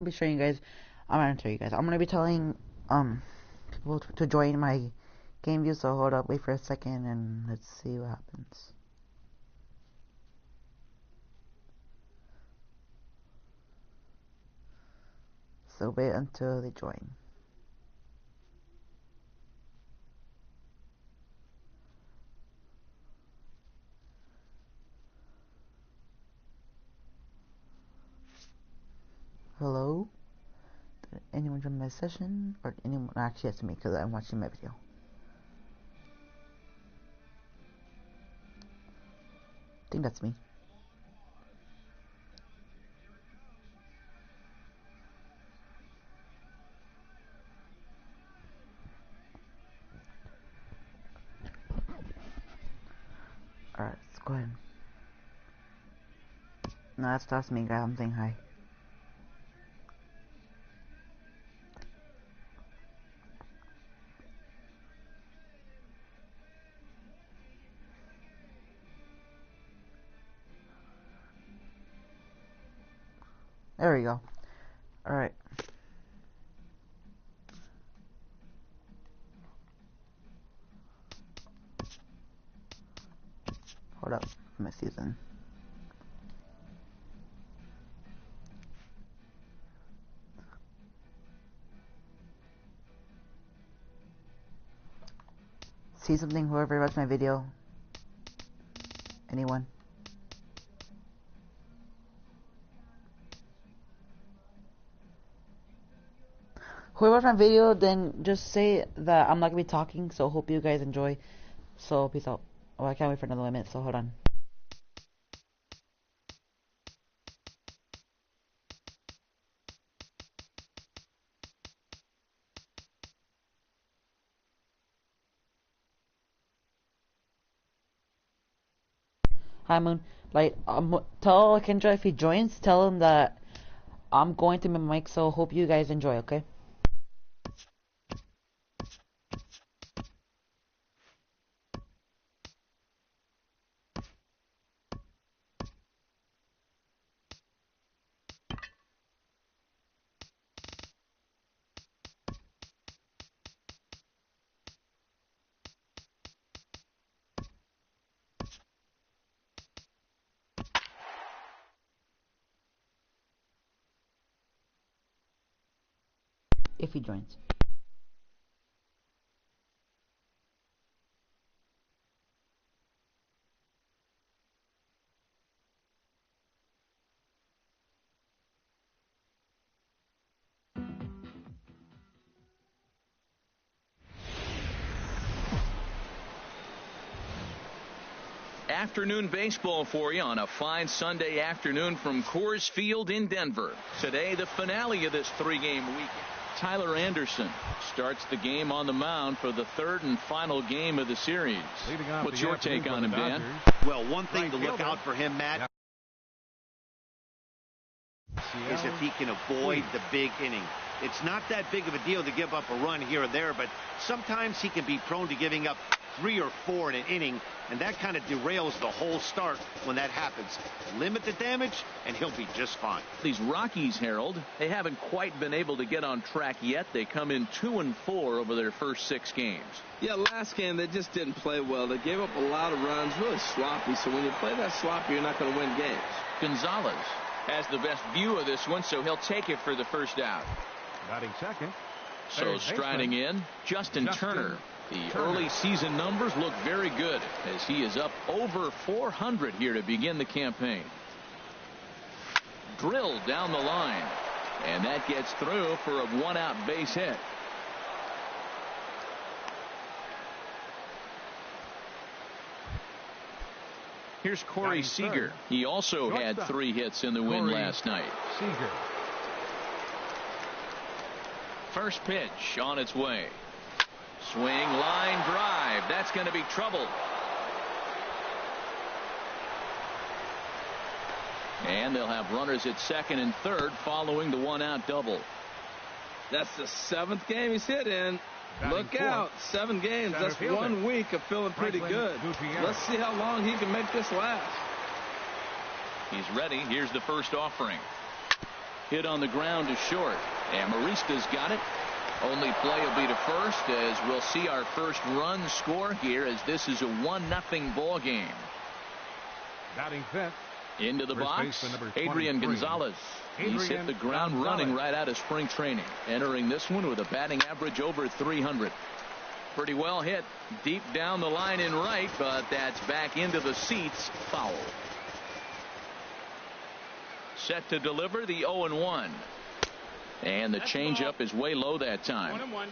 be showing you guys. I'm gonna tell you guys. I'm gonna be telling people to join my game view. So hold up, wait for a second, and let's see what happens. So wait until they join. Hello? Did anyone join my session? Or anyone? Actually, that's me because I'm watching my video. I think that's me. Alright, let's go ahead. No, that's me, guys. I'm saying hi. There we go. Alright. Hold up. My season. See something, whoever watched my video? Anyone? Whoever watched my video, then just say that I'm not gonna be talking, so hope you guys enjoy. So peace out. Oh, I can't wait for another minute, so hold on. Hi Moon. Like, tell Kendra if he joins, tell him that I'm going to my mic, so hope you guys enjoy, okay? If he joins. Afternoon baseball for you on a fine Sunday afternoon from Coors Field in Denver. Today, the finale of this three-game weekend. Tyler Anderson starts the game on the mound for the third and final game of the series. What's your take on him, Dan? Well, one thing to look out for him, Matt, is if he can avoid the big inning. It's not that big of a deal to give up a run here or there, but sometimes he can be prone to giving up 3 or 4 in an inning, and that kind of derails the whole start when that happens. Limit the damage, and he'll be just fine. These Rockies, Harold, they haven't quite been able to get on track yet. They come in 2-4 over their first 6 games. Yeah, last game they just didn't play well. They gave up a lot of runs, really sloppy. So when you play that sloppy, you're not going to win games. Gonzalez has the best view of this one, so he'll take it for the first out. Batting second. So striding in, Justin Turner. The early season numbers look very good as he is up over 400 here to begin the campaign. Drilled down the line, and that gets through for a 1-out base hit. Here's Corey Seager. He also had 3 hits in the win last night. Seager. First pitch on its way. Swing, line drive. That's going to be trouble. And they'll have runners at second and third following the 1-out double. That's the 7th game he's hit in. Look out. 7 games. That's 1 week of feeling pretty good. Let's see how long he can make this last. He's ready. Here's the first offering. Hit on the ground to short. And Marista's got it. Only play will be to first, as we'll see our first run score here, as this is a 1-0 ball game. Batting fifth. Into the box, Adrian Gonzalez. He's hit the ground running right out of spring training. Entering this one with a batting average over 300. Pretty well hit deep down the line in right, but that's back into the seats. Foul. Set to deliver the 0-1. And the changeup is way low that time. 1-1.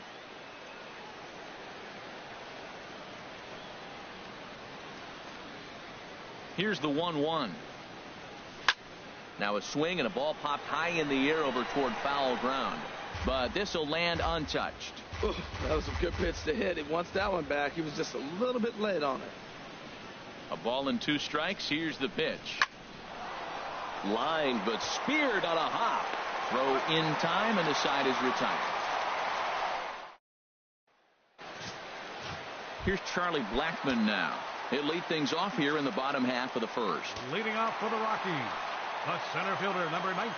Here's the 1-1. Now a swing and a ball popped high in the air over toward foul ground. But this will land untouched. Ooh, that was a good pitch to hit. He wants that one back. He was just a little bit late on it. A ball and 2 strikes. Here's the pitch. Lined but speared on a hop. Throw in time, and the side is retired. Here's Charlie Blackmon now. He'll lead things off here in the bottom half of the first. Leading off for the Rockies, the center fielder, number 19,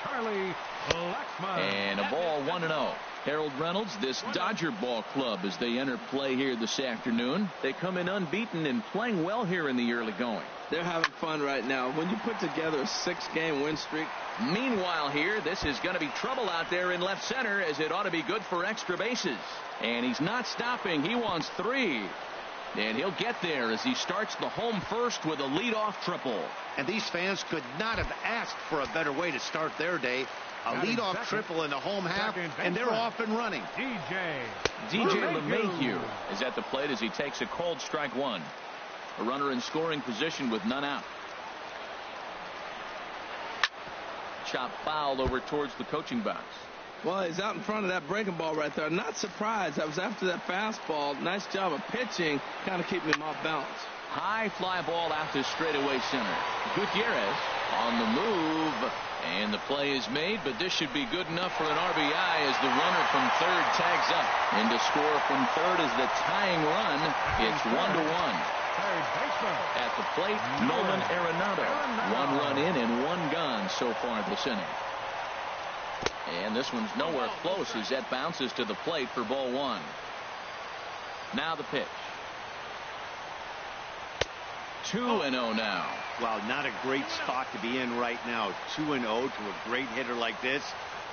Charlie Blackmon. And a ball, 1-0. Harold Reynolds, this Dodger ball club, as they enter play here this afternoon. They come in unbeaten and playing well here in the early going. They're having fun right now. When you put together a 6-game win streak. Meanwhile here, this is going to be trouble out there in left center, as it ought to be good for extra bases. And he's not stopping. He wants 3. And he'll get there as he starts the home first with a leadoff triple. And these fans could not have asked for a better way to start their day. A leadoff triple in the home half, and they're off and running. DJ LeMahieu is at the plate as he takes a called strike 1. A runner in scoring position with none out. Chop foul over towards the coaching box. Well, he's out in front of that breaking ball right there. Not surprised. That was after that fastball. Nice job of pitching, kind of keeping him off balance. High fly ball out to straightaway center. Gutierrez on the move, and the play is made, but this should be good enough for an RBI as the runner from third tags up. And to score from third is the tying run. It's 1-1. At the plate, Nolan Arenado. 1 run in and 1 gone so far this inning. And this one's nowhere close as that bounces to the plate for ball 1. Now the pitch. 2-0 now. Well, not a great spot to be in right now. 2-0 to a great hitter like this.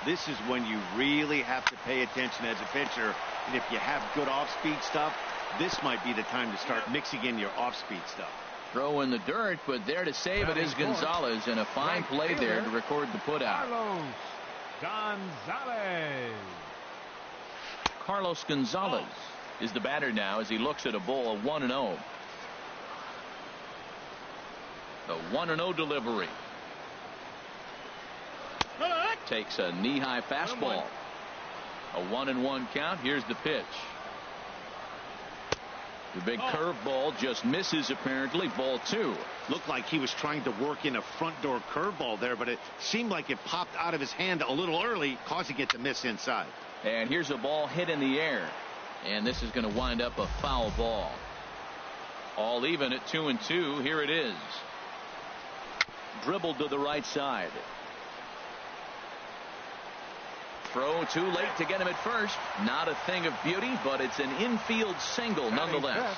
This is when you really have to pay attention as a pitcher. And if you have good off-speed stuff, this might be the time to start mixing in your off-speed stuff. Throw in the dirt, but there to save it is Gonzalez, and a fine play there to record the putout. Carlos Gonzalez is the batter now as he looks at a ball of 1-0. The 1-0 delivery. Takes a knee-high fastball. A 1-1 count. Here's the pitch. The big curveball just misses apparently. Ball 2. Looked like he was trying to work in a front door curveball there, but it seemed like it popped out of his hand a little early, causing it to miss inside. And here's a ball hit in the air. And this is going to wind up a foul ball. All even at 2-2. Here it is. Dribbled to the right side. Throw too late to get him at first. Not a thing of beauty, but it's an infield single nonetheless.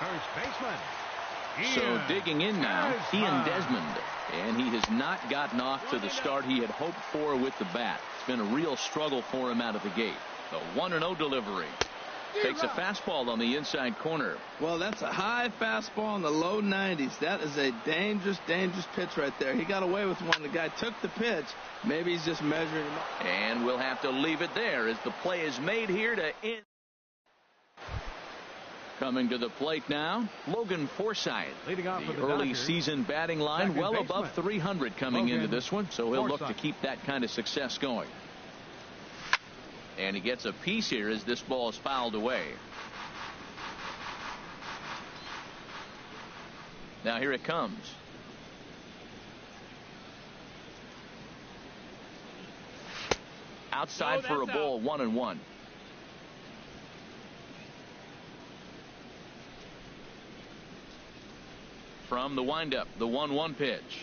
First baseman. So digging in now, Ian Desmond. And he has not gotten off to the start he had hoped for with the bat. It's been a real struggle for him out of the gate. The 1-0 delivery. Takes a fastball on the inside corner. Well, that's a high fastball in the low 90s. That is a dangerous, dangerous pitch right there. He got away with one. The guy took the pitch. Maybe he's just measuring him up. And we'll have to leave it there as the play is made here to end. Coming to the plate now, Logan Forsythe. Leading off the the early Dodgers, season batting line well above 300 coming into this one, so he'll look to keep that kind of success going. And he gets a piece here as this ball is fouled away. Now here it comes. Outside for a ball, 1-1. From the windup, the 1-1 pitch.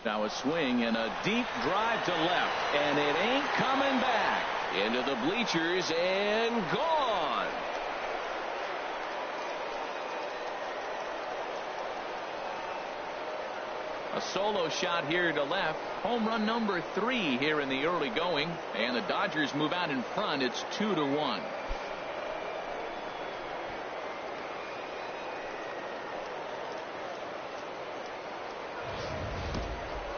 Now a swing and a deep drive to left, and it ain't coming back. Into the bleachers and gone. A solo shot here to left. Home run number 3 here in the early going, and the Dodgers move out in front. It's 2-1.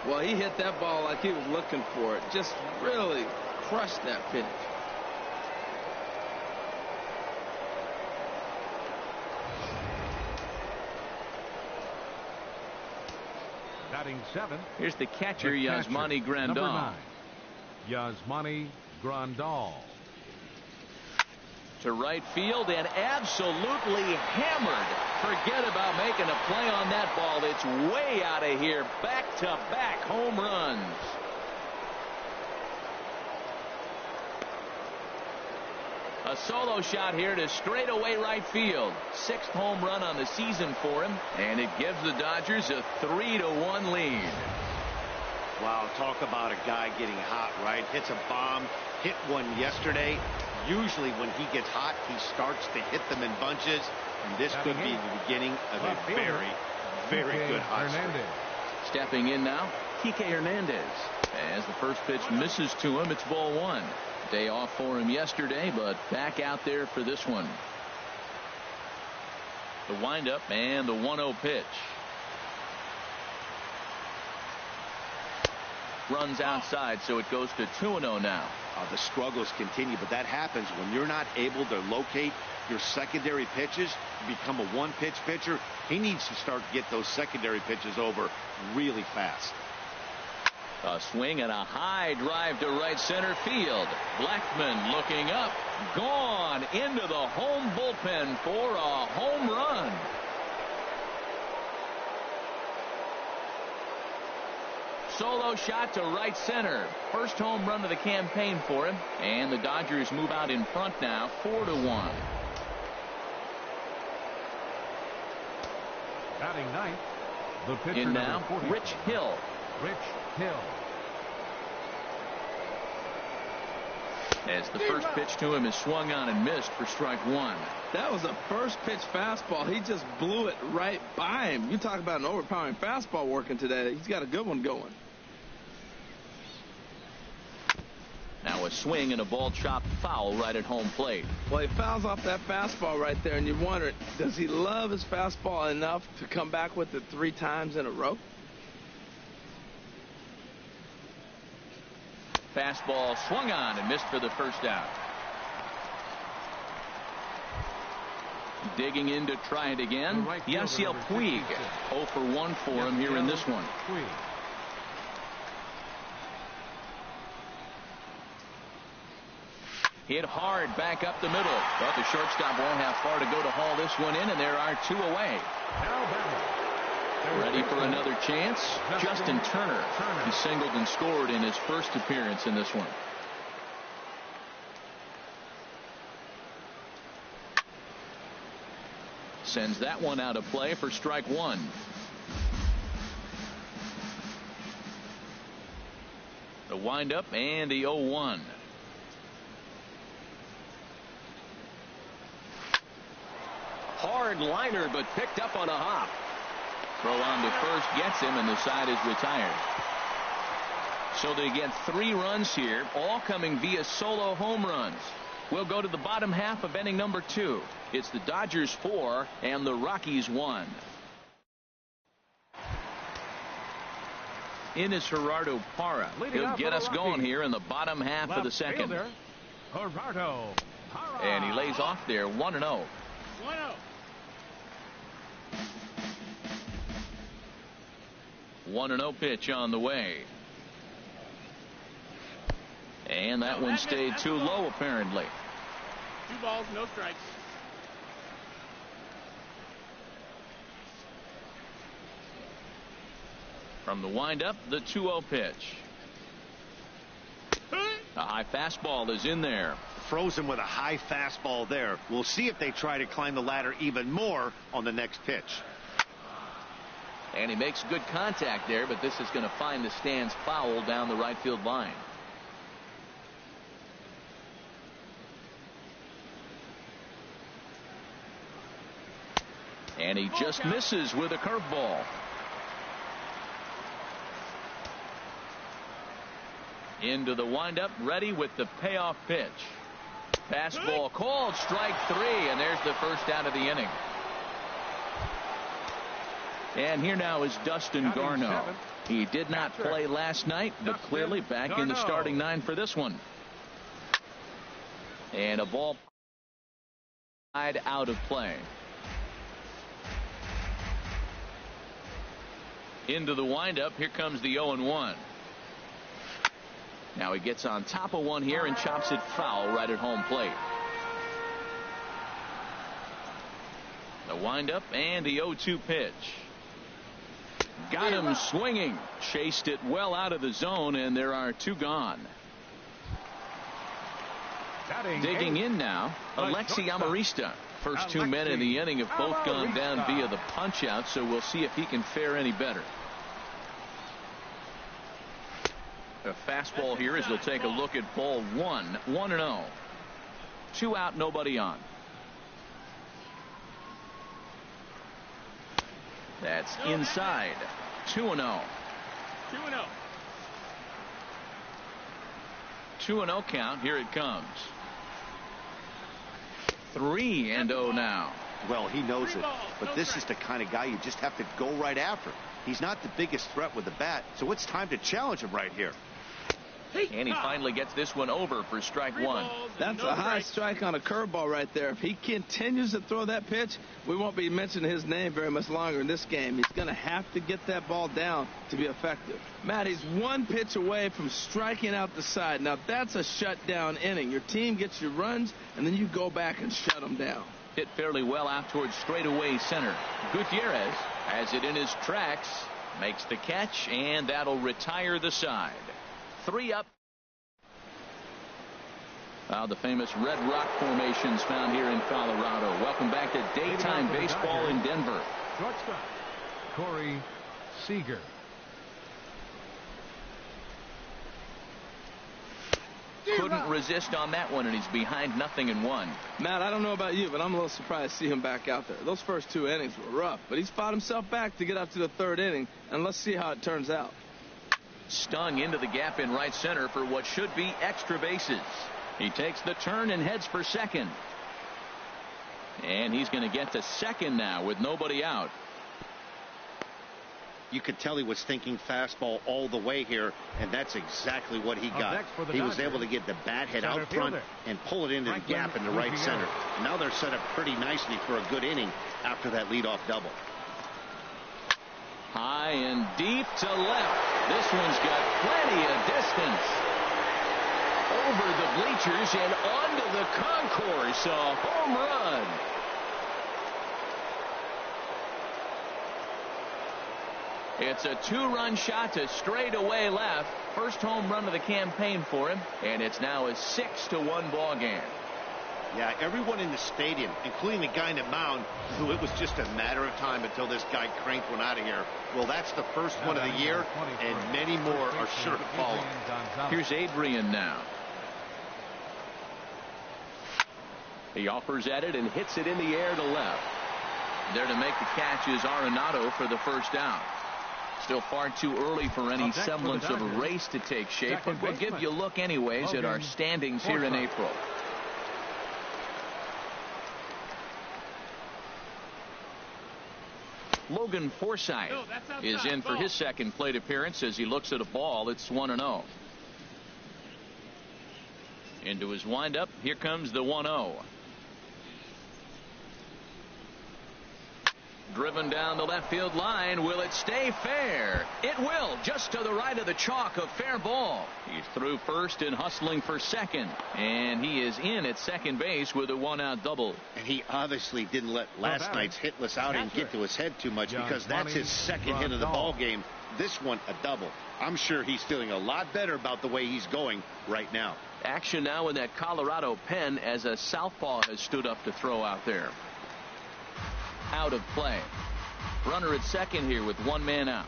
Well, he hit that ball like he was looking for it. Just really crushed that pitch. Batting 7th. Here's the catcher, Yasmani Grandal. Number 9, Yasmani Grandal. To right field and absolutely hammered. Forget about making a play on that ball. It's way out of here. Back-to-back home runs. A solo shot here to straightaway right field. 6th home run on the season for him, and it gives the Dodgers a 3-1 lead. Wow, talk about a guy getting hot, right? Hits a bomb, hit one yesterday. Usually when he gets hot, he starts to hit them in bunches, and this could be the beginning of a very, very good hot streak. Stepping in now, Kike Hernandez. As the first pitch misses to him, it's ball 1. Day off for him yesterday, but back out there for this one. The windup and the 1-0 pitch. Runs outside, so it goes to 2-0 now. The struggles continue, but that happens when you're not able to locate your secondary pitches. You become a one-pitch pitcher. He needs to start to get those secondary pitches over really fast. A swing and a high drive to right center field. Blackmon looking up, gone into the home bullpen for a home run. Solo shot to right center. First home run of the campaign for him, and the Dodgers move out in front now, 4-1. Batting 9th, the pitcher in now, Rich Hill. Rich Hill. As the first pitch to him is swung on and missed for strike 1. That was a first pitch fastball. He just blew it right by him. You talk about an overpowering fastball working today. He's got a good one going. Now a swing and a ball chopped foul right at home plate. Well, he fouls off that fastball right there, and you wonder, does he love his fastball enough to come back with it 3 times in a row? Fastball swung on and missed for the first out. Digging in to try it again. Yasiel Puig. 0 for 1 for him here in this one. Hit hard back up the middle. But the shortstop won't have far to go to haul this one in, and there are 2 away. Ready for another chance. Justin Turner. He singled and scored in his first appearance in this one. Sends that one out of play for strike 1. The windup and the 0-1. Hard liner, but picked up on a hop. Throw on to first gets him, and the side is retired. So they get 3 runs here, all coming via solo home runs. We'll go to the bottom half of inning number 2. It's the Dodgers 4 and the Rockies 1. In is Gerardo Parra. He'll get us going here in the bottom half of the second. Gerardo Parra. And he lays off there 1-0. 1-0. 1-0 pitch on the way. And that one stayed too low, apparently. 2 balls, no strikes. From the windup, the 2-0 pitch. A high fastball is in there. Froze him with a high fastball there. We'll see if they try to climb the ladder even more on the next pitch. And he makes good contact there, but this is going to find the stands foul down the right field line. And he just misses with a curveball. Into the windup, ready with the payoff pitch. Fastball called, strike 3, and there's the first out of the inning. And here now is Dustin Garneau. He did not play last night, but clearly back in the starting 9 for this one. And a ball out of play. Into the windup, here comes the 0-1. Now he gets on top of one here and chops it foul right at home plate. The windup and the 0-2 pitch. Got him swinging. Chased it well out of the zone, and there are 2 gone. Digging in now, Alexi Amarista. First 2 men in the inning have both gone down via the punch out, so we'll see if he can fare any better. A fastball here as they'll take a look at ball 1. 1-0. 2 out, nobody on. That's inside. 2-0. 2-0. 2-0 count. Here it comes. 3-0 now. Well, he knows it, but this is the kind of guy you just have to go right after. He's not the biggest threat with the bat, so it's time to challenge him right here. And he finally gets this one over for strike 1. That's a high strike on a curveball right there. If he continues to throw that pitch, we won't be mentioning his name very much longer in this game. He's going to have to get that ball down to be effective. Matt, he's 1 pitch away from striking out the side. Now, that's a shutdown inning. Your team gets your runs, and then you go back and shut them down. Hit fairly well out towards straightaway center. Gutierrez has it in his tracks, makes the catch, and that'll retire the side. 3 up. The famous Red Rock formations found here in Colorado. Welcome back to daytime baseball in Denver. Shortstop, Corey Seager. Couldn't resist on that one, and he's behind 0-1. Matt, I don't know about you, but I'm a little surprised to see him back out there. Those first 2 innings were rough, but he's fought himself back to get up to the 3rd inning, and let's see how it turns out. Stung into the gap in right center for what should be extra bases. He takes the turn and heads for second. And he's going to get to second now with nobody out. You could tell he was thinking fastball all the way here, and that's exactly what he got. He was able to get the bat head out front and pull it into the gap in the right center. Now they're set up pretty nicely for a good inning after that leadoff double. High and deep to left. This one's got plenty of distance. Over the bleachers and onto the concourse. A home run. It's a 2-run shot to straightaway left. First home run of the campaign for him. And it's now a 6-1 ball game. Yeah, everyone in the stadium, including the guy in the mound, knew it was just a matter of time until this guy cranked one out of here. Well, that's the first one of the year, and many more are sure to follow. Here's Adrian now. He offers at it and hits it in the air to left. There to make the catch is Arenado for the first down. Still far too early for any semblance of a race to take shape, but we'll give you a look anyways at our standings here in April. Logan Forsythe is in for his second plate appearance as he looks at a ball. It's 1-0. Into his windup. Here comes the 1-0. Driven down the left field line. Will it stay fair? It will. Just to the right of the chalk. A fair ball. He's through first and hustling for second. And he is in at second base with a 1-out double. And he obviously didn't let last night's hitless outing get to his head too much, because that's his second hit of the ball game. This one a double. I'm sure he's feeling a lot better about the way he's going right now. Action now in that Colorado pen as a southpaw has stood up to throw out there. Out of play. Runner at second here with one man out.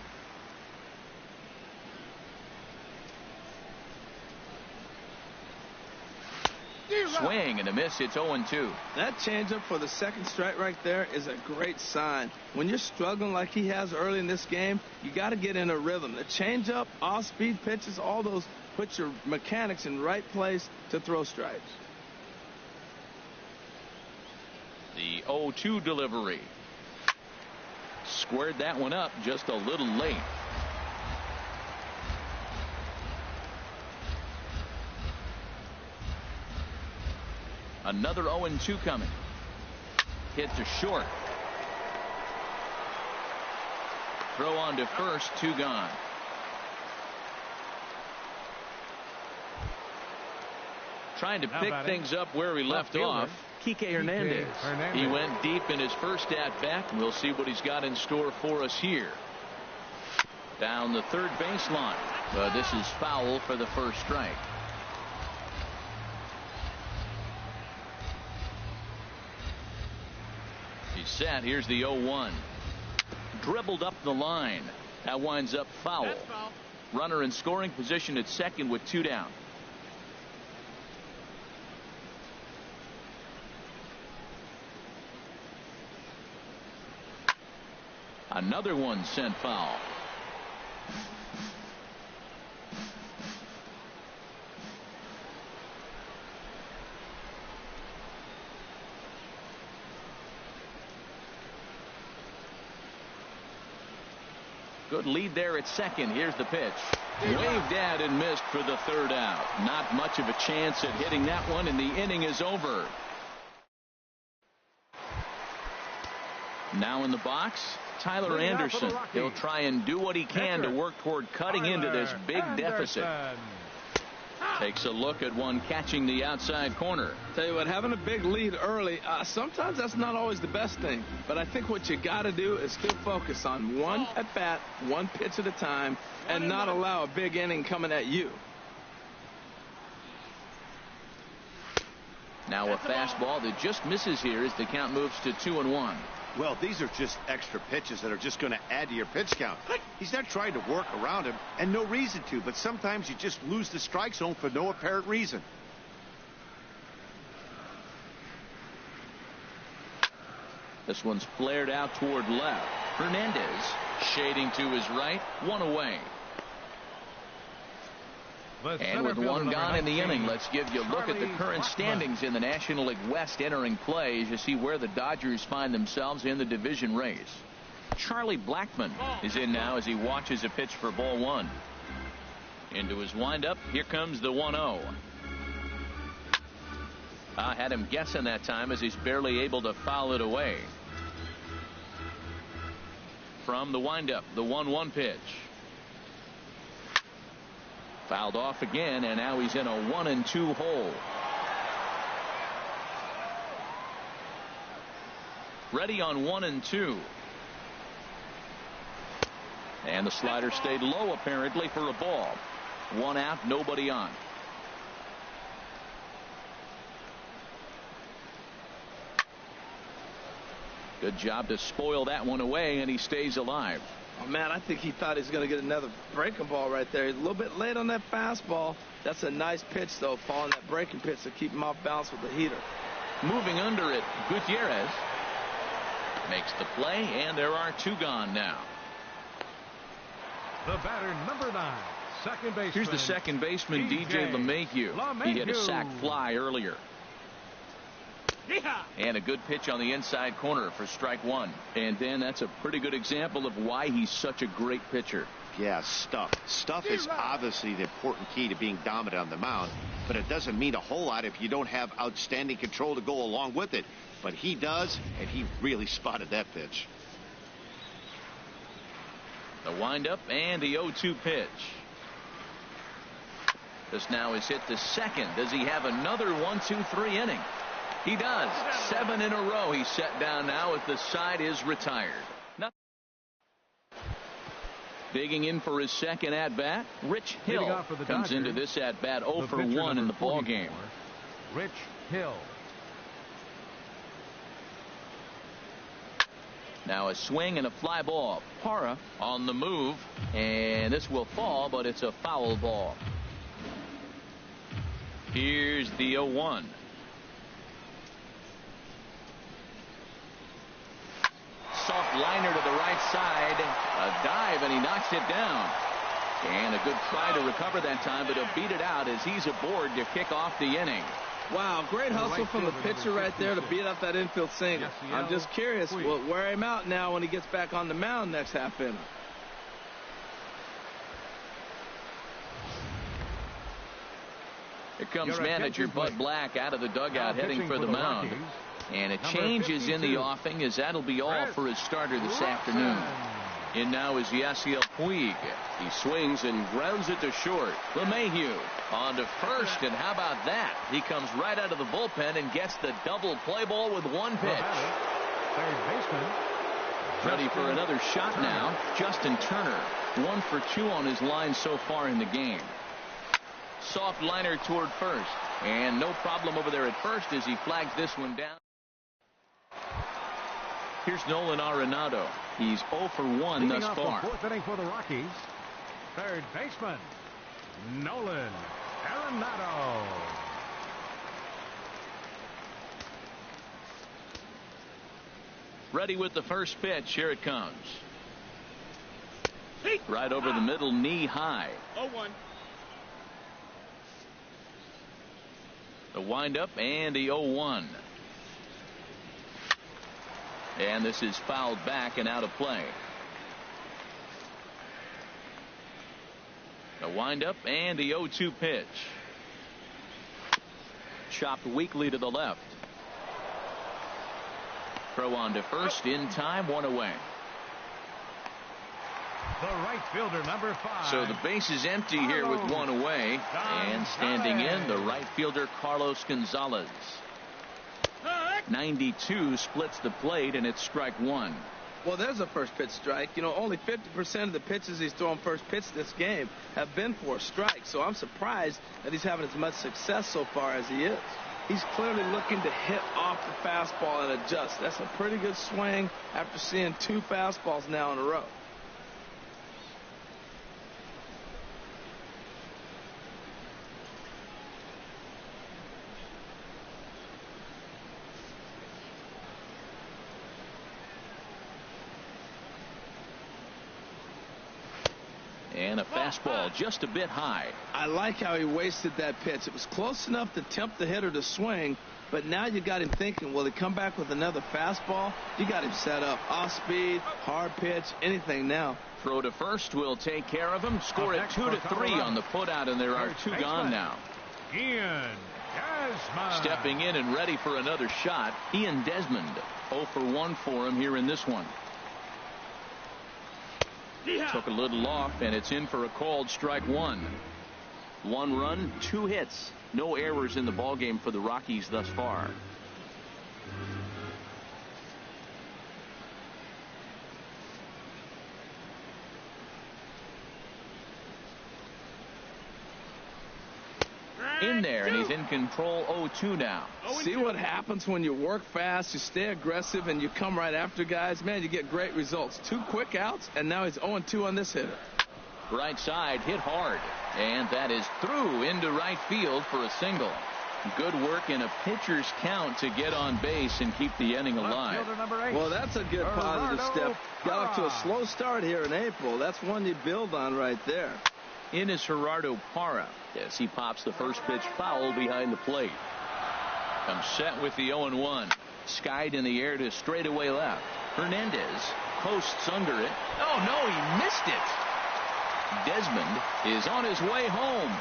Swing and a miss. It's 0-2. That changeup for the second strike right there is a great sign. When you're struggling like he has early in this game, you got to get in a rhythm. The changeup, off-speed pitches, all those put your mechanics in right place to throw strikes. The 0-2 delivery. Squared that one up just a little late. Another 0-2 coming. Hit to short. Throw on to first, 2 gone. Trying to pick things up where he left off. Kike Hernandez. He went deep in his first at-bat. We'll see what he's got in store for us here. Down the third baseline. But this is foul for the first strike. He's set. Here's the 0-1. Dribbled up the line. That winds up foul. Runner in scoring position at second with 2 down. Another one sent foul. Good lead there at second. Here's the pitch. Waved at and missed for the third out. Not much of a chance at hitting that one, and the inning is over. Now in the box, Tyler Anderson. He'll try and do what he can to work toward cutting into this big deficit. Takes a look at one catching the outside corner. Tell you what, having a big lead early, sometimes that's not always the best thing. But I think what you got to do is still focus on one at bat, one pitch at a time, and not allow a big inning coming at you. Now a fastball that just misses here as the count moves to 2-1. Well, these are just extra pitches that are just going to add to your pitch count. He's not trying to work around him, and no reason to, but sometimes you just lose the strike zone for no apparent reason. This one's flared out toward left. Hernandez shading to his right, one away. And with one gone in the inning, let's give you a look at the current standings in the National League West entering play as you see where the Dodgers find themselves in the division race. Charlie Blackmon is in now as he watches a pitch for ball 1. Into his windup. Here comes the 1-0. I had him guessing that time as he's barely able to foul it away. From the windup, the 1-1 pitch. Fouled off again, and now he's in a 1-2 hole. Ready on 1-2. And the slider stayed low apparently for a ball. 1 out, nobody on. Good job to spoil that one away, and he stays alive. Oh, man, I think he thought he was going to get another breaking ball right there. He's a little bit late on that fastball. That's a nice pitch, though, following that breaking pitch to keep him off balance with the heater. Moving under it, Gutierrez makes the play, and there are 2 gone now. The batter, number 9, second baseman. Here's the second baseman, DJ LeMahieu. He hit a sac fly earlier. And a good pitch on the inside corner for strike 1. And then that's a pretty good example of why he's such a great pitcher. Yeah, stuff. Stuff is obviously the important key to being dominant on the mound, but it doesn't mean a whole lot if you don't have outstanding control to go along with it. But he does, and he really spotted that pitch. The windup and the 0-2 pitch. This now is hit to second. Does he have another 1-2-3 inning? He does. 7 in a row he's set down now as the side is retired. Digging in for his second at-bat, Rich Hill comes into this at-bat 0 for 1 in the ball game. Rich Hill. Now a swing and a fly ball. Parra on the move, and this will fall, but it's a foul ball. Here's the 0-1. Soft liner to the right side. A dive, and he knocks it down. And a good try to recover that time, but he'll beat it out as he's aboard to kick off the inning. Wow, great hustle from the pitcher right there to beat up that infield single. I'm just curious, will it wear him out now when he gets back on the mound next half inning? Here comes manager Bud Black out of the dugout heading for the mound. And a change is in the offing, as that'll be all for his starter this afternoon. In now is Yasiel Puig. He swings and grounds it to short. LeMahieu on to first, and how about that? He comes right out of the bullpen and gets the double play ball with one pitch. Third baseman. Ready for another shot now. Justin Turner, 1 for 2 on his line so far in the game. Soft liner toward first, and no problem over there at first as he flags this one down. Here's Nolan Arenado. He's 0 for 1 thus far. Fourth inning for the Rockies. Third baseman, Nolan Arenado. Ready with the first pitch. Here it comes. Right over the middle, knee high. 0-1. The windup and the 0-1. And this is fouled back and out of play. The windup and the 0-2 pitch. Chopped weakly to the left. Throw on to first in time, 1 away. The right fielder, number 5. So the base is empty here with 1 away. And standing in, the right fielder, Carlos Gonzalez. 92 splits the plate, and it's strike 1. Well, there's a first pitch strike. You know, only 50% of the pitches he's thrown first pitch this game have been for a strike. So I'm surprised that he's having as much success so far as he is. He's clearly looking to hit off the fastball and adjust. That's a pretty good swing after seeing 2 fastballs now in a row. And a fastball just a bit high. I like how he wasted that pitch. It was close enough to tempt the hitter to swing, but now you got him thinking, will he come back with another fastball? You got him set up. Off speed, hard pitch, anything now. Throw to first will take care of him. Score it 2-3 on the putout, and there are 2 gone now. Ian Desmond. Stepping in and ready for another shot, Ian Desmond. 0 for 1 for him here in this one. Took a little off, and it's in for a called strike 1. 1 run, 2 hits. No errors in the ballgame for the Rockies thus far. In there, and he's in control. 0-2 now. See what happens when you work fast, you stay aggressive, and you come right after guys? Man, you get great results. 2 quick outs, and now he's 0-2 on this hitter. Right side, hit hard, and that is through into right field for a single. Good work in a pitcher's count to get on base and keep the inning alive. Well, that's a good positive step. Got off to a slow start here in April. That's one you build on right there. In is Gerardo Parra as he pops the first pitch foul behind the plate. Comes set with the 0-1. Skied in the air to straightaway left. Hernandez posts under it. Oh, no, he missed it. Desmond is on his way home.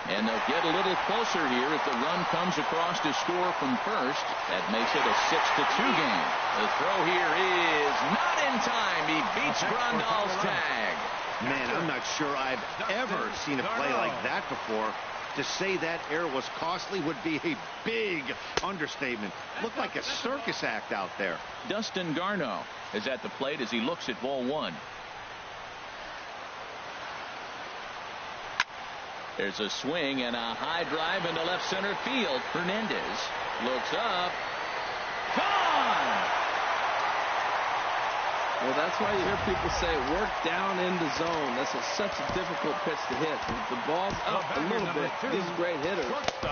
And they'll get a little closer here if the run comes across to score from first. That makes it a 6-2 game. The throw here is not in time. He beats Grandal's tag. Man, I'm not sure I've ever seen a play like that before. To say that error was costly would be a big understatement. Looked like a circus act out there. Dustin Garneau is at the plate as he looks at ball 1. There's a swing and a high drive into left center field. Hernandez looks up. Gone! Well, that's why you hear people say work down in the zone. That's such a difficult pitch to hit. If the ball's up a little bit, these great hitters,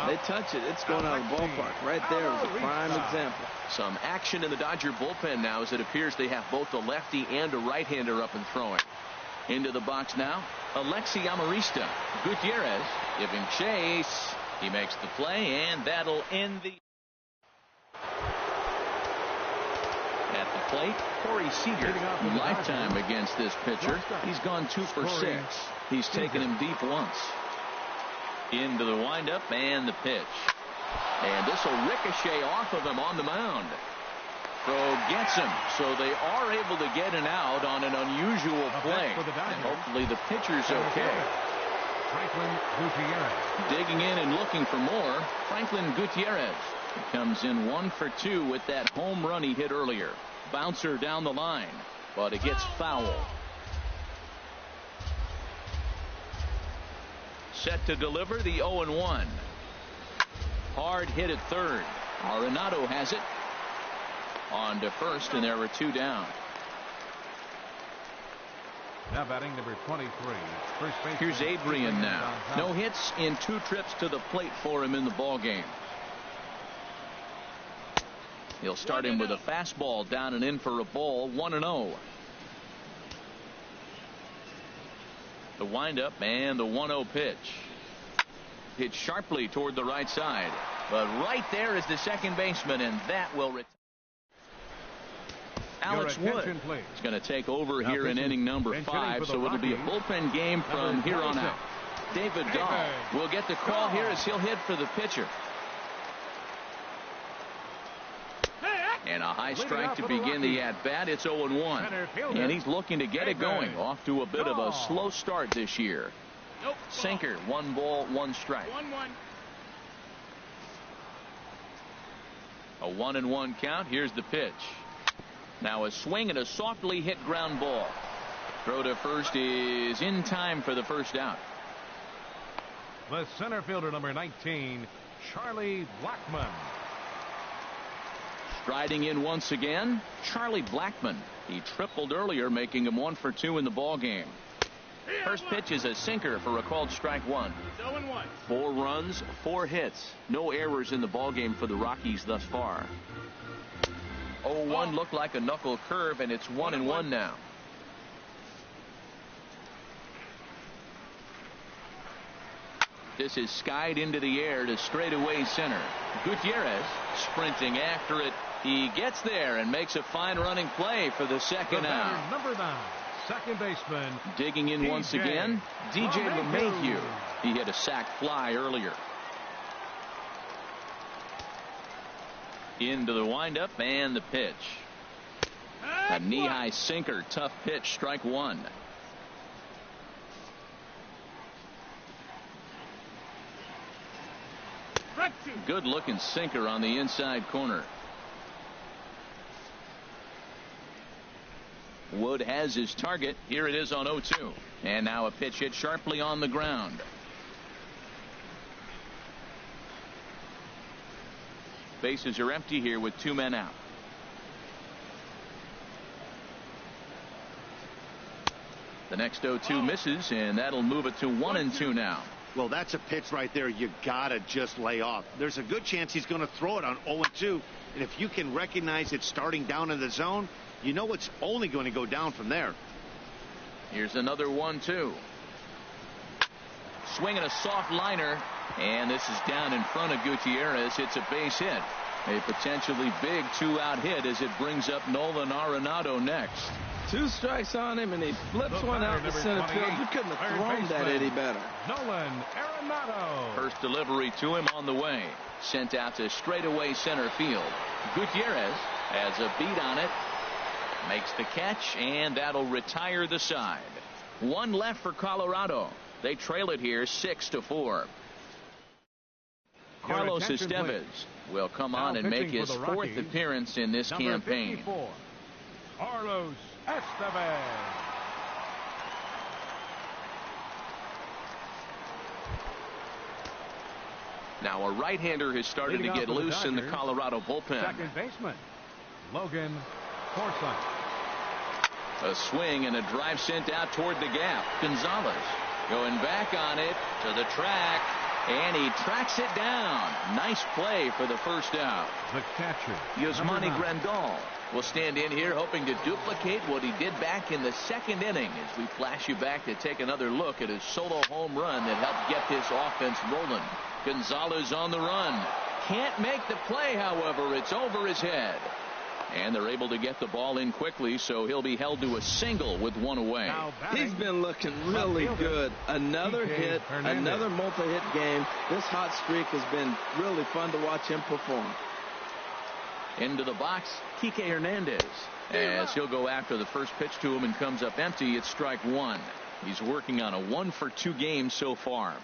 they touch it. It's going out of the ballpark. Right there is a prime example. Some action in the Dodger bullpen now, as it appears they have both a lefty and a right-hander up and throwing. Into the box now, Alexi Amarista. Gutierrez giving chase. He makes the play, and that'll end the... At the plate, Corey Seager. Lifetime against this pitcher. He's gone 2 for 6. He's taken him deep once. Into the windup and the pitch. And this will ricochet off of him on the mound. Throw gets him, so they are able to get an out on an unusual play. And hopefully the pitcher's okay. Franklin Gutierrez. Digging in and looking for more, Franklin Gutierrez. He comes in 1 for 2 with that home run he hit earlier. Bouncer down the line, but it gets foul. Set to deliver the 0-1. Hard hit at third. Arenado has it. On to first, and there were 2 down. Now batting number 23. First base. Here's Adrian now. No hits in 2 trips to the plate for him in the ball game. He'll start him with a fastball down and in for a ball. 1-0. The windup and the 1-0 pitch. Hit sharply toward the right side, but right there is the second baseman, and that will retire. Alex Wood is going to take over here in inning number 5, so it'll be a bullpen game from here on out. David Dahl will get the call here as he'll hit for the pitcher. And a high strike to begin the at-bat. It's 0-1. And he's looking to get it going. Off to a bit of a slow start this year. Sinker, 1 ball, 1 strike. 1-1. A 1-1 count. Here's the pitch. Now a swing and a softly hit ground ball. Throw to first is in time for the first out. The center fielder, number 19, Charlie Blackmon. Striding in once again, Charlie Blackmon. He tripled earlier, making him 1 for 2 in the ball game. First pitch is a sinker for a called strike 1. 0-1. 4 runs, 4 hits. No errors in the ball game for the Rockies thus far. 0-1 looked like a knuckle curve, and it's 1-1 now. This is skied into the air to straightaway center. Gutierrez sprinting after it. He gets there and makes a fine running play for the second out. Number 9, second baseman. Digging in once again, DJ LeMahieu. He hit a sac fly earlier. Into the windup and the pitch. A knee-high sinker, tough pitch, strike 1. Good looking sinker on the inside corner. Wood has his target. Here it is on 0-2. And now a pitch hit sharply on the ground. Bases are empty here with 2 men out. The next 0-2 misses, and that'll move it to 1-2 now. Well, that's a pitch right there you gotta just lay off. There's a good chance he's going to throw it on 0-2, and if you can recognize it starting down in the zone, you know it's only going to go down from there. Here's another 1-2. Swinging a soft liner, and this is down in front of Gutierrez. It's a base hit. A potentially big 2-out hit as it brings up Nolan Arenado next. 2 strikes on him, and he flips one out to center field. You couldn't have thrown that any better. Nolan Arenado. First delivery to him on the way. Sent out to straightaway center field. Gutierrez has a beat on it. Makes the catch, and that'll retire the side. 1 left for Colorado. They trail it here 6-4. Carlos Estevez will come on and make his 4th appearance in this campaign. 54, Carlos Estevez. Now a right-hander has started to get loose in the Colorado bullpen. Second baseman, Logan Forsythe. A swing and a drive sent out toward the gap. Gonzalez going back on it to the track, and he tracks it down. Nice play for the first out. The catcher, Yasmani Grandal will stand in here hoping to duplicate what he did back in the second inning as we flash you back to take another look at his solo home run that helped get this offense rolling. Gonzalez on the run. Can't make the play, however. It's over his head. And they're able to get the ball in quickly, so he'll be held to a single with one away. He's been looking really good. Another hit, another multi-hit game. This hot streak has been really fun to watch him perform. Into the box, Kike Hernandez, as he'll go after the first pitch to him and comes up empty. It's strike one. He's working on a 1-for-2 game so far.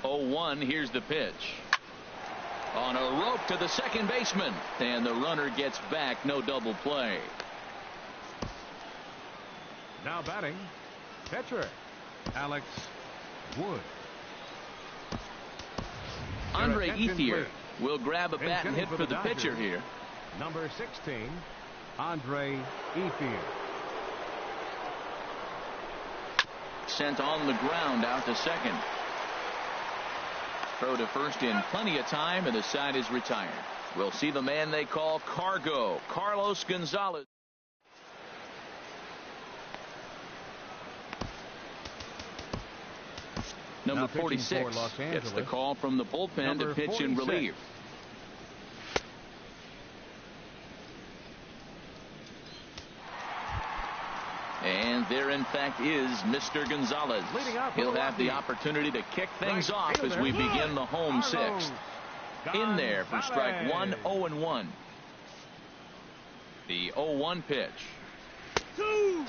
0-1. Here's the pitch. On a rope to the second baseman, and the runner gets back. No double play. Now batting, catcher, Alex Wood. Andre Ethier will grab a bat and hit for the pitcher here. Number 16, Andre Ethier. Sent on the ground out to second. Throw to first in plenty of time, and the side is retired. We'll see the man they call Cargo, Carlos Gonzalez. Number 46 gets the call from the bullpen to pitch in relief. And there, in fact, is Mr. Gonzalez. He'll have the opportunity to kick things off as we begin the home sixth. In there for strike one, 0-1. The 0-1 pitch.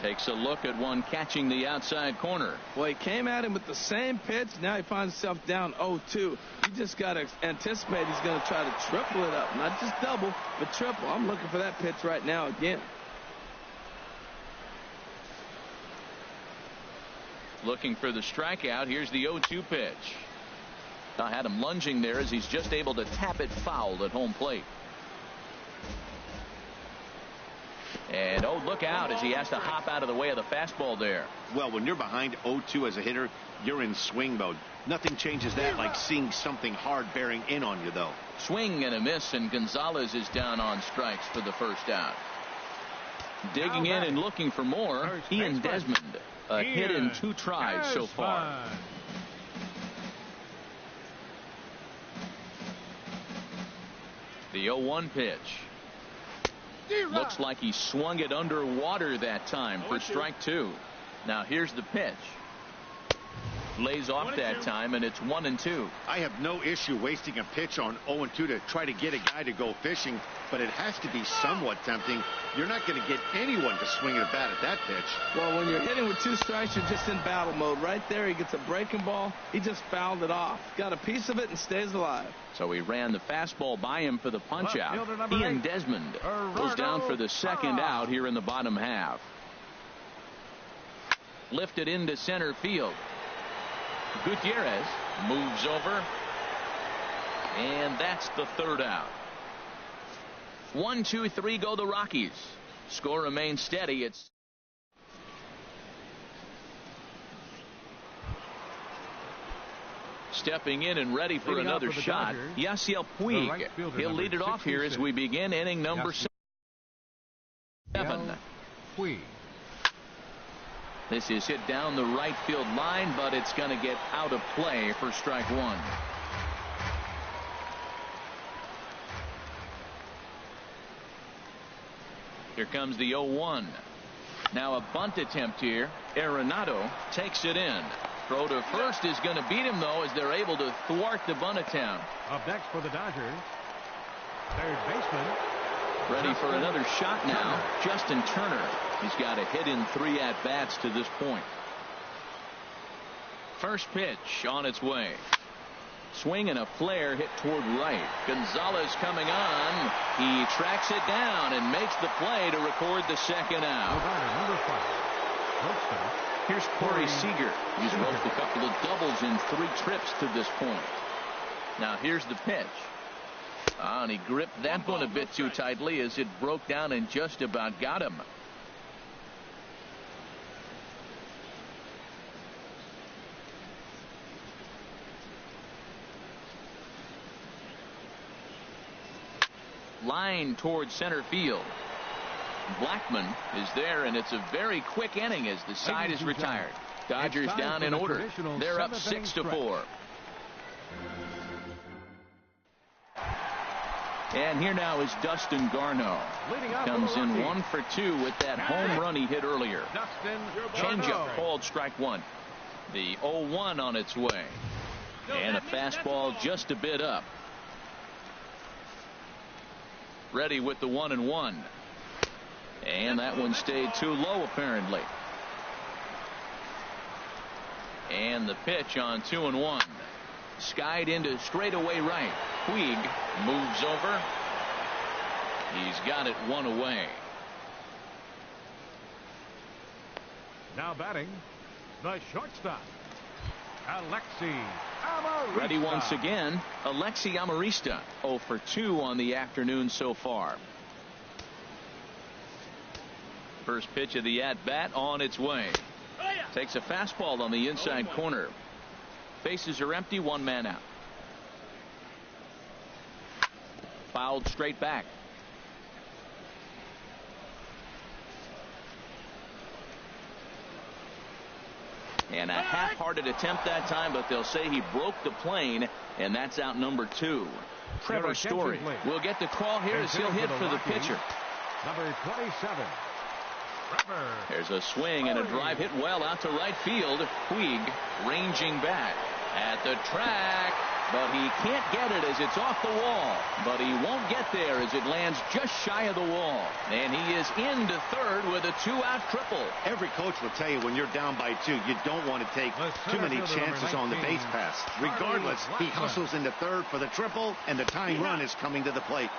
Takes a look at one catching the outside corner. Well, he came at him with the same pitch. Now he finds himself down 0-2. You just got to anticipate he's going to try to triple it up. Not just double, but triple. I'm looking for that pitch right now again. Looking for the strikeout. Here's the 0-2 pitch. I had him lunging there as he's just able to tap it foul at home plate. And look out as he has to hop out of the way of the fastball there. Well, when you're behind 0-2 as a hitter, you're in swing mode. Nothing changes that like seeing something hard bearing in on you, though. Swing and a miss, and Gonzalez is down on strikes for the first out. Digging in and looking for more, Ian Desmond. A hit in 2 tries so far. The 0-1 pitch. Looks like he swung it underwater that time for strike 2. Now here's the pitch. Lays off that time, and it's 1-2. I have no issue wasting a pitch on 0-2 to try to get a guy to go fishing, but it has to be somewhat tempting. You're not going to get anyone to swing a bat at that pitch. Well, when you're hitting with 2 strikes, you're just in battle mode. Right there, he gets a breaking ball. He just fouled it off. Got a piece of it and stays alive. So he ran the fastball by him for the punch out. Ian Desmond goes down for the second out here in the bottom half. Lifted into center field. Gutierrez moves over, and that's the third out. 1, 2, 3 go the Rockies. Score remains steady. It's stepping in and ready for another shot. Yasiel Puig. He'll lead it off here as we begin inning number 7. Puig. This is hit down the right field line, but it's going to get out of play for strike 1. Here comes the 0-1. Now a bunt attempt here. Arenado takes it in. Throw to first is going to beat him, though, as they're able to thwart the bunt attempt. Up next for the Dodgers, third baseman. Ready for another shot now. Justin Turner. He's got a hit in 3 at-bats to this point. First pitch on its way. Swing and a flare hit toward right. Gonzalez coming on. He tracks it down and makes the play to record the second out. Number 5. Here's Corey Seager. He's roped a couple of doubles in 3 trips to this point. Now here's the pitch. And he gripped that one a bit too tightly as it broke down and just about got him. Line towards center field. Blackman is there, and it's a very quick inning as the side is retired. Dodgers down in order. They're up 6-4. And here now is Dustin Garneau. Comes in 1 for 2 with that home run he hit earlier. Changeup called strike one. The 0-1 on its way. And a fastball just a bit up. Ready with the 1-1. And that one stayed too low apparently. And the pitch on 2-1. Skied into straightaway right. Puig moves over. He's got it one away. Now batting, the shortstop, Alexi Amarista. Ready once again, Alexi Amarista. 0 for 2 on the afternoon so far. First pitch of the at-bat on its way. Takes a fastball on the inside corner. Bases are empty, one man out. Fouled straight back. And a half-hearted attempt that time, but they'll say he broke the plane, and that's out number 2. Trevor Story will get the call here as he'll hit for the pitcher. Number 27. There's a swing and a drive hit well out to right field. Puig ranging back at the track, but he can't get it as it's off the wall. But he won't get there as it lands just shy of the wall. And he is into third with a 2-out triple. Every coach will tell you when you're down by 2, you don't want to take too many chances on the base pass. Regardless, he hustles into third for the triple, and the tying run is coming to the plate.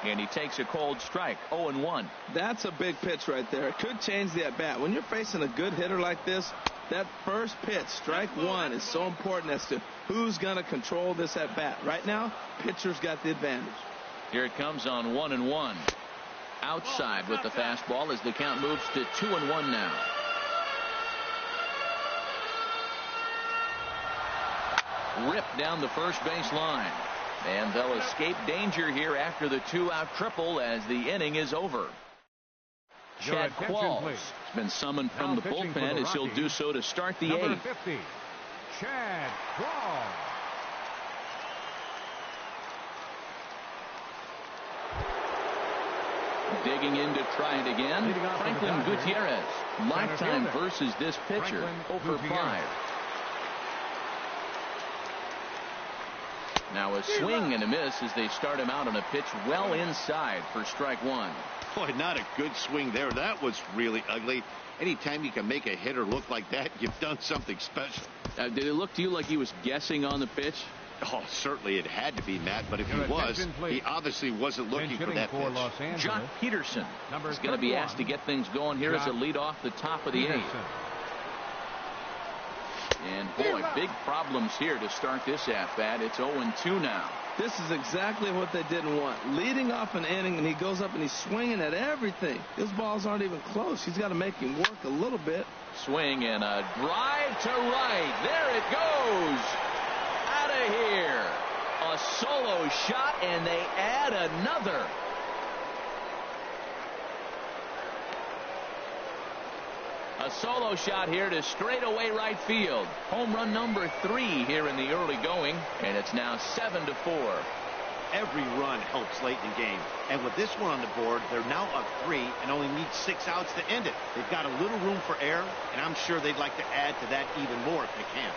And he takes a cold strike. 0-1. That's a big pitch right there. It could change the at-bat. When you're facing a good hitter like this, that first pitch, strike one, is so important as to who's going to control this at-bat. Right now, pitcher's got the advantage. Here it comes on 1-1. Outside with the fastball as the count moves to 2-1 now. Ripped down the first base line. And they'll escape danger here after the 2-out triple as the inning is over. Chad Qualls has been summoned from the bullpen as he'll do so to start the 8th. 50, Chad Qualls. Digging in to try it again. Franklin Gutierrez. Lifetime versus this pitcher. 0 for 5. Now a swing and a miss as they start him out on a pitch well inside for strike one. Boy, not a good swing there. That was really ugly. Anytime you can make a hitter look like that, you've done something special. Did it look to you like he was guessing on the pitch? Oh, certainly it had to be, Matt, but if he was, he obviously wasn't looking for that pitch. Jock Peterson is going to be asked to get things going here as a lead off the top of the 8th. And boy, big problems here to start this at-bat. It's 0-2 now. This is exactly what they didn't want. Leading off an inning, and he goes up and he's swinging at everything. His balls aren't even close. He's got to make him work a little bit. Swing and a drive to right. There it goes. Out of here. A solo shot, and they add another. A solo shot here to straightaway right field. Home run number 3 here in the early going, and it's now 7-4. Every run helps late in the game, and with this one on the board, they're now up 3 and only need 6 outs to end it. They've got a little room for error, and I'm sure they'd like to add to that even more if they can.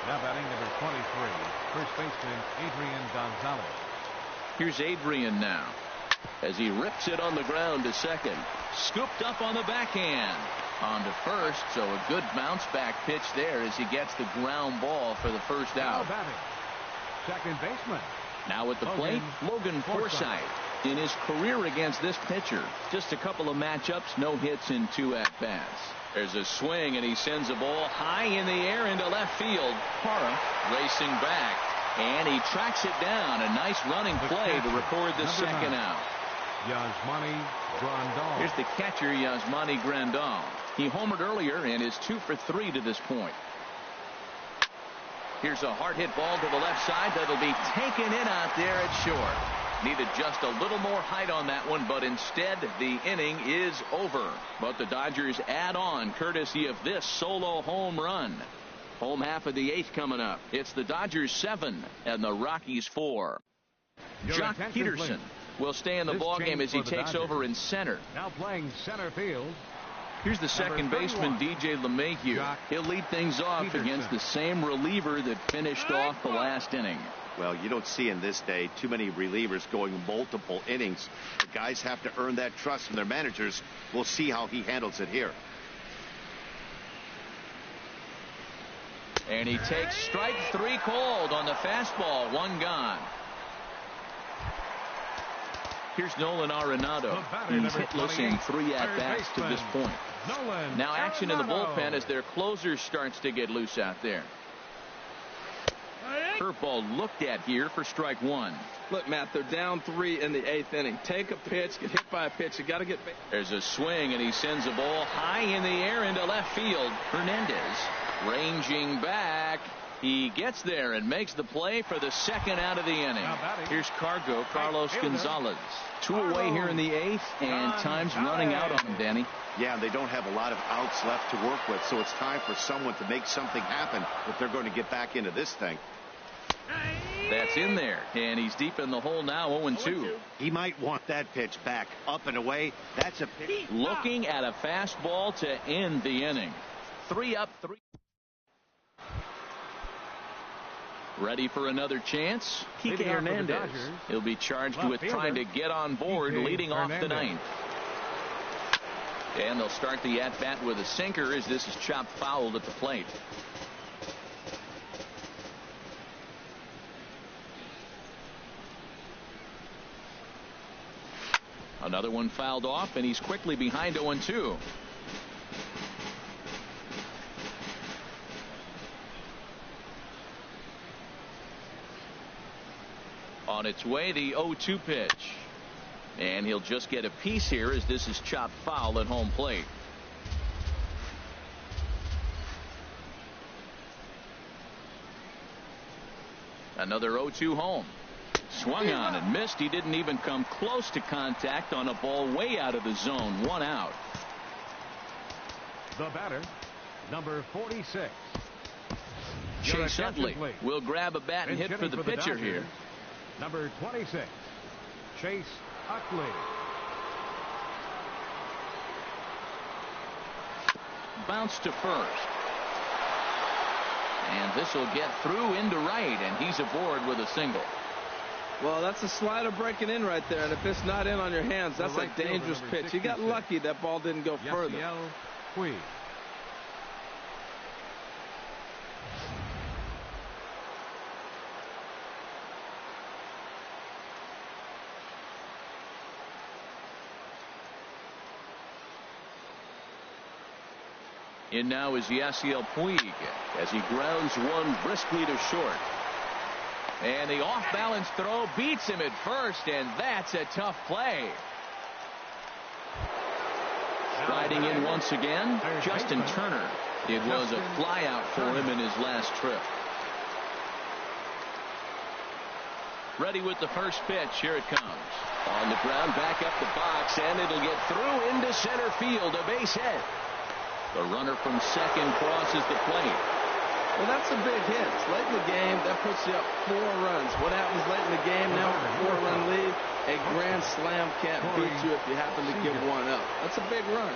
Now batting number 23, first baseman Adrian Gonzalez. Here's Adrian now as he rips it on the ground to second. Scooped up on the backhand. On to first, so a good bounce back pitch there as he gets the ground ball for the first out. Now batting, second baseman. Now at the plate, Logan Forsythe. In his career against this pitcher, just a couple of matchups, no hits in 2 at-bats. There's a swing, and he sends a ball high in the air into left field. Parra racing back, and he tracks it down. A nice running play to record the second out. Yasmani Grandal. Here's the catcher, Yasmani Grandal. He homered earlier and is 2 for 3 to this point. Here's a hard hit ball to the left side that'll be taken in out there at short. Needed just a little more height on that one, but instead the inning is over. But the Dodgers add on courtesy of this solo home run. Home half of the 8th coming up. It's the Dodgers 7 and the Rockies 4. Jock Peterson will stay in the ballgame as he takes over in center. Now playing center field. Here's the second baseman, DJ LeMahieu. He'll lead things off against the same reliever that finished off the last inning. Well, you don't see in this day too many relievers going multiple innings. The guys have to earn that trust from their managers. We'll see how he handles it here. And he takes strike 3 called on the fastball. 1 gone. Here's Nolan Arenado. He's hitless in 3 at-bats to this point. Now action in the bullpen as their closer starts to get loose out there. Curveball looked at here for strike 1. Look, Matt, they're down 3 in the 8th inning. Take a pitch, get hit by a pitch. You got to get. There's a swing, and he sends a ball high in the air into left field. Hernandez ranging back. He gets there and makes the play for the second out of the inning. Here's Carlos Gonzalez. 2 away here in the 8th, and time's running out on him, Danny. Yeah, they don't have a lot of outs left to work with, so it's time for someone to make something happen if they're going to get back into this thing. That's in there, and he's deep in the hole now, 0-2. He might want that pitch back, up and away. That's a pitch. Looking at a fastball to end the inning. 3 up, 3. Ready for another chance? Kike Hernandez. He'll be charged with trying to get on board, leading off the 9th. And they'll start the at-bat with a sinker as this is chopped foul at the plate. Another one fouled off, and he's quickly behind 0-2. On its way, the 0-2 pitch. And he'll just get a piece here as this is chopped foul at home plate. Another 0-2 home. Swung on and missed. He didn't even come close to contact on a ball way out of the zone. 1 out. The batter, number 46. Chase Utley will grab a bat and hit for the pitcher here. Number 26, Chase Utley. Bounce to first. And this will get through into right, and he's aboard with a single. Well, that's a slider breaking in right there, and if it's not in on your hands, that's a dangerous pitch. You got lucky that ball didn't go further. In now is Yasiel Puig as he grounds one briskly to short. And the off-balance throw beats him at first, and that's a tough play. Riding in once again, Justin Turner. It was a flyout for him in his last trip. Ready with the first pitch. Here it comes. On the ground, back up the box, and it'll get through into center field. A base hit. The runner from second crosses the plate. Well, that's a big hit. It's late in the game. That puts you up 4 runs. What happens late in the game now with a 4-run lead? A grand slam can't beat you if you happen to give one up. That's a big run.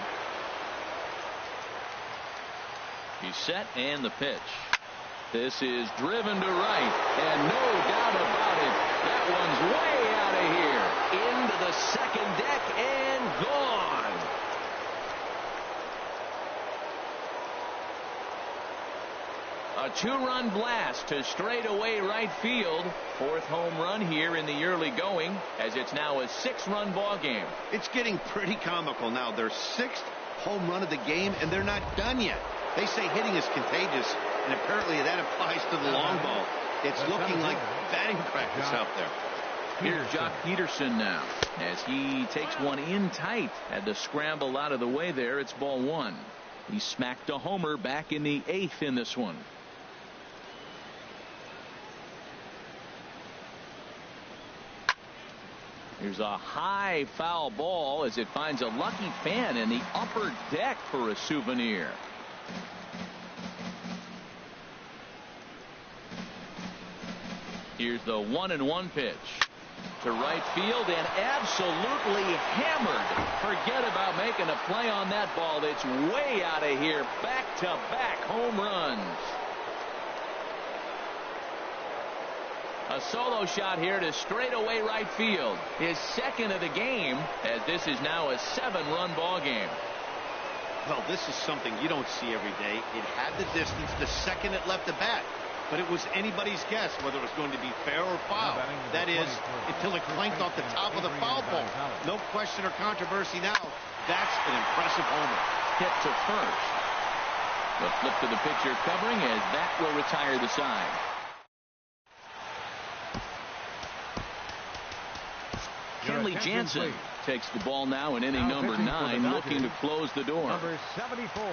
He's set, and the pitch. This is driven to right, and no doubt about it, that one's way out of here. Into the second deck and gone. A 2-run blast to straightaway right field. 4th home run here in the early going, as it's now a 6-run ball game. It's getting pretty comical now. Their 6th home run of the game, and they're not done yet. They say hitting is contagious, and apparently that applies to the long ball. It's looking like batting practice out there. Here's Jock Peterson now as he takes one in tight. Had to scramble out of the way there. It's ball one. He smacked a homer back in the 8th in this one. Here's a high foul ball as it finds a lucky fan in the upper deck for a souvenir. Here's the 1-1 pitch to right field and absolutely hammered. Forget about making a play on that ball. It's way out of here. Back-to-back home runs. A solo shot here to straightaway right field. His second of the game, as this is now a 7-run ball game. Well, this is something you don't see every day. It had the distance the second it left the bat. But it was anybody's guess whether it was going to be fair or foul. That is, until it clanked off the top of the foul pole. No question or controversy now. That's an impressive homer. Hit to first. The flip to the pitcher covering as that will retire the side. Kenley Jansen takes the ball now in inning number 9, looking to close the door. Number 74.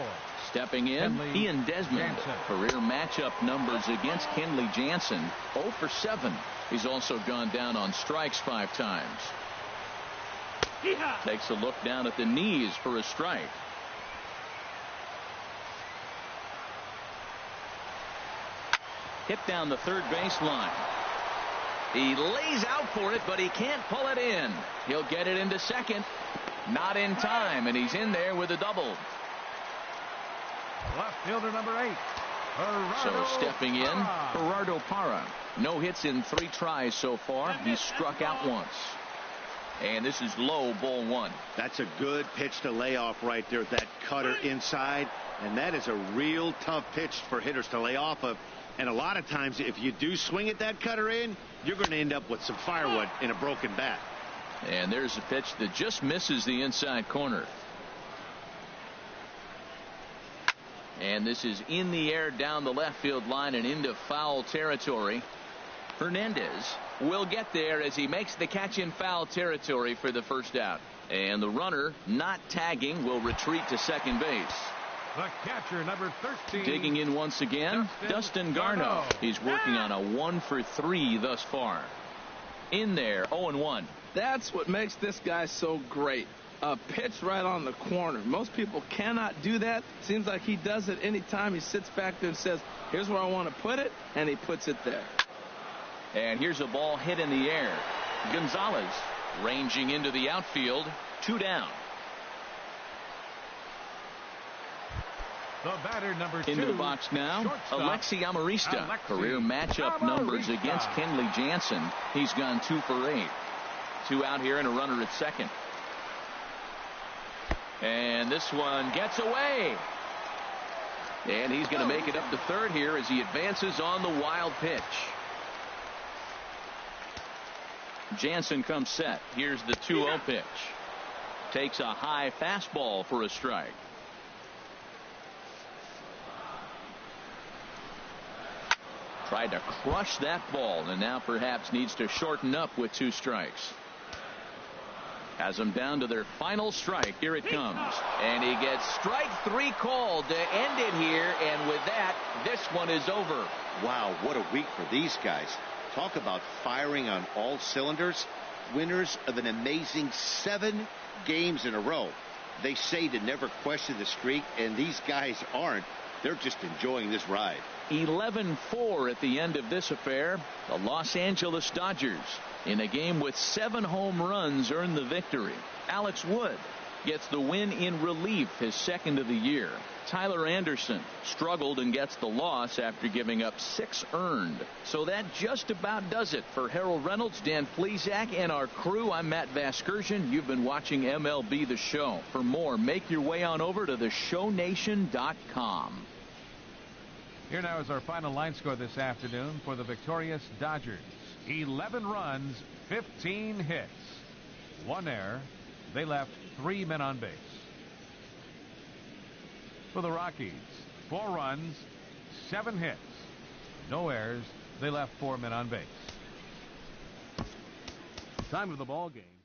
Stepping in, Ian Desmond. Career matchup numbers against Kenley Jansen, 0 for 7. He's also gone down on strikes 5 times. Takes a look down at the knees for a strike. Hit down the third baseline. He lays out for it, but he can't pull it in. He'll get it into second. Not in time, and he's in there with a double. Left fielder number 8. So stepping in, Gerardo Parra. No hits in 3 tries so far. He's struck out once. And this is low, ball 1. That's a good pitch to lay off right there. That cutter inside. And that is a real tough pitch for hitters to lay off of. And a lot of times, if you do swing at that cutter in, you're going to end up with some firewood in a broken bat. And there's a pitch that just misses the inside corner. And this is in the air down the left field line and into foul territory. Hernandez will get there as he makes the catch in foul territory for the first out. And the runner, not tagging, will retreat to second base. The catcher, number 13. Digging in once again, Dustin Garneau. He's working on a 1 for 3 thus far. In there, 0-1. That's what makes this guy so great. A pitch right on the corner. Most people cannot do that. Seems like he does it anytime he sits back there and says, here's where I want to put it, and he puts it there. And here's a ball hit in the air. Gonzalez ranging into the outfield. 2 down. The batter, number 2. Into the box now, Alexi Amarista. Career matchup numbers against Kenley Jansen. He's gone 2 for 8. 2 out here and a runner at second. And this one gets away. And he's going to make it up to third here as he advances on the wild pitch. Jansen comes set. Here's the 2-0 pitch. Takes a high fastball for a strike. Tried to crush that ball and now perhaps needs to shorten up with 2 strikes. Has them down to their final strike. Here it comes. And he gets strike 3 called to end it here. And with that, this one is over. Wow, what a week for these guys. Talk about firing on all cylinders. Winners of an amazing 7 games in a row. They say to never question the streak, and these guys aren't. They're just enjoying this ride. 11-4 at the end of this affair. The Los Angeles Dodgers, in a game with 7 home runs, earned the victory. Alex Wood gets the win in relief, his second of the year. Tyler Anderson struggled and gets the loss after giving up 6 earned. So that just about does it for Harold Reynolds, Dan Plesac, and our crew. I'm Matt Vasgersian. You've been watching MLB The Show. For more, make your way on over to theshownation.com. Here now is our final line score this afternoon for the victorious Dodgers. 11 runs, 15 hits, 1 error. They left 3 men on base. for the Rockies. 4 runs, 7 hits, no errors. They left 4 men on base. Time of the ball game.